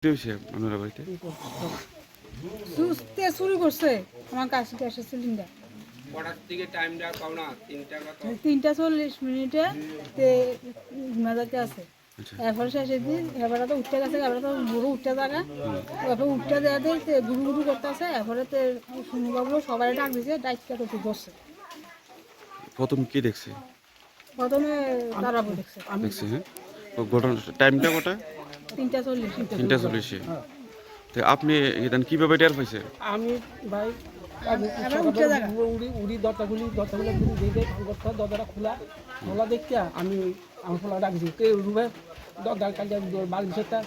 আপনারা বাড়িতে শুরু করছে আমার কাছে গ্যাসের সিলিন্ডার তিনটা 40 মেজাতে আছে। এরপরে শেষে দিন এবারে তো উঠতে গেছে, এবারে তো গুরু উঠতে জায়গা এরপর উঠতে দেওয়া দিয়ে গুরু গুরু করতে আছে। এরপরে তো শুনুবাবু সবাই ডাক দিয়েছে, ডাইটটা তো বসছে। প্রথম কি দেখছে? প্রথমে তারাবো দেখছে। হ্যাঁ, ঘটনা টাইমটা কটা? 3:40। তো আপনি এখানে কিভাবে টের পাইছে? আমি ভাই উড়ি দরজাগুলি দিয়ে দরজাটা খোলা দেখতে আমি আমার খোলা ডাকছি কে রুমে দরজার কাজে বাড়ির সেটা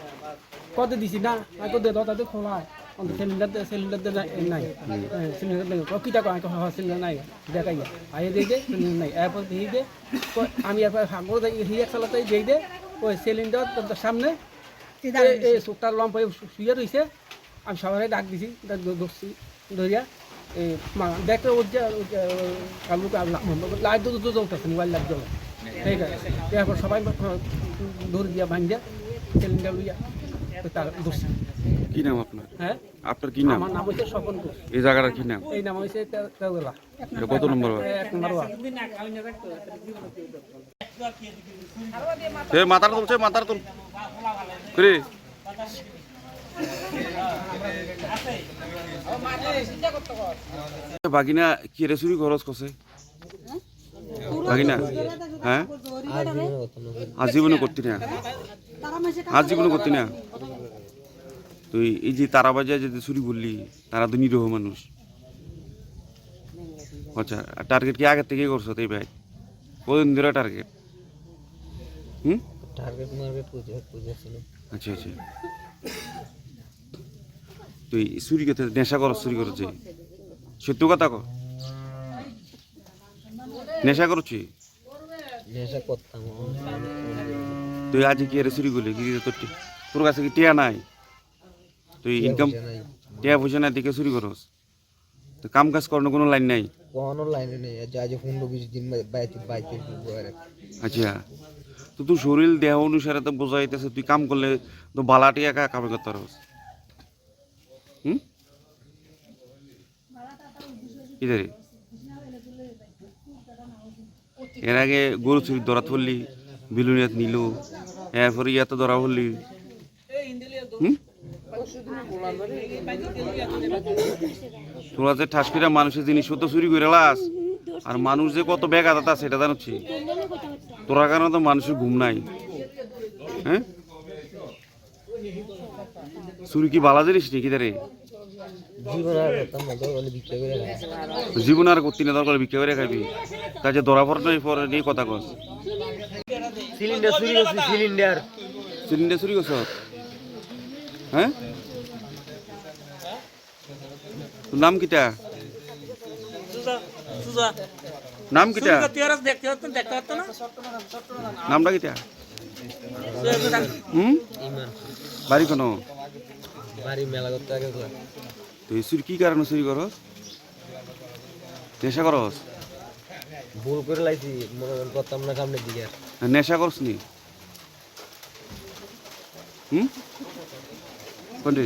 কত দিছি না তো দরজাতে খোলা সিলিন্ডার নাই সিলিন্ডার কিটা সিলিন্ডার নাই দেখাই আইয়ে দিয়ে দে সিলিন্ডার নাই এরপর দিয়ে দে আমি এরপর সাগর হিয়া চালাতে দিয়ে দে ওই সিলিন্ডার সামনে এই চোখটার লম্প শুয়ে রয়েছে। আমি সবাই ডাক দিছি ধরছি ধরিয়া এই দেখতে লাইট জ্বলতেছে, মোবাইল লাইট জ্বলে। ঠিক আছে, এরপর সবাই দৌড় দিয়া ভাঙিয়া সিলিন্ডার লইয়া তার ধরছি। কি নাম আপনার? হ্যাঁ, আপনার কি নাম? আমার নাম হচ্ছে স্বপন ঘোষ। এই জায়গাটার কি নাম? এই নাম হচ্ছে তেজলা। এটা কত নম্বর? 1 নম্বর ওয়ার্ড। মাথার তুলছে, মাথার তুল করে বাগিনা কি রে চুরি খরচ করছে বাগিনা? হ্যাঁ, আজীবনে করতি না, আজীবনে করতি না তুই। এই যে তারা বাজার যদি চুরি করলি, তারা তো নিরীহ মানুষ। আচ্ছা, টার্গেট কি আগের থেকেই করছো? তাই ভাই কদিন ধরে টার্গেট? আচ্ছা আচ্ছা, তুই চুরি করতে নেশা করছ? চুরি করছে সত্য কথা কর, নেশা করছি? তুই আজ কি এর চুরি করলি? কি তোর কাছে কি টিয়া নাই? তুই ইনকাম টিয়া পয়সা নাই দিকে চুরি করস? তো কাম কাজ করানোর কোনো লাইন নাই? আচ্ছা, তো তুই শরীর দেহ অনুসারে তো বোঝাইতেছে তুই কাম করলে তো বালাটি একা কামে করতে পারস। ইদারে এর আগে গরু চুরি ধরা ধরলি, বিলুনিয়াত নিল, এরপরে ইয়াতে ধরা পড়লি। তোরা যে ঠাসপিরা মানুষের জিনিসপত্র চুরি করে লাস, আর মানুষ যে কত বেগাদাত আছে এটা জানাচ্ছি। তোরা কারণে তো মানুষের ঘুম নাই। হ্যাঁ, চুরি কি বালা জিনিস নাকি তারে? জীবন আর করতি না, দরকার ভিক্ষা করে খাবি। কাজে ধরা পড়ে নিয়ে কথা কস। সিলিন্ডার চুরি করছি, সিলিন্ডার চুরি করছ? হ্যাঁ, তোর নাম কিটা? নাম কিটা? নামটা কিটা? বাড়ি কোনো বাড়ি মেলা করতে আগে তুই চুরি কি কারণে চুরি করস? নেশা করস? ভুল করে লাইছি, মনে করতাম না সামনের দিকে। নেশা করস নি? কোনটি?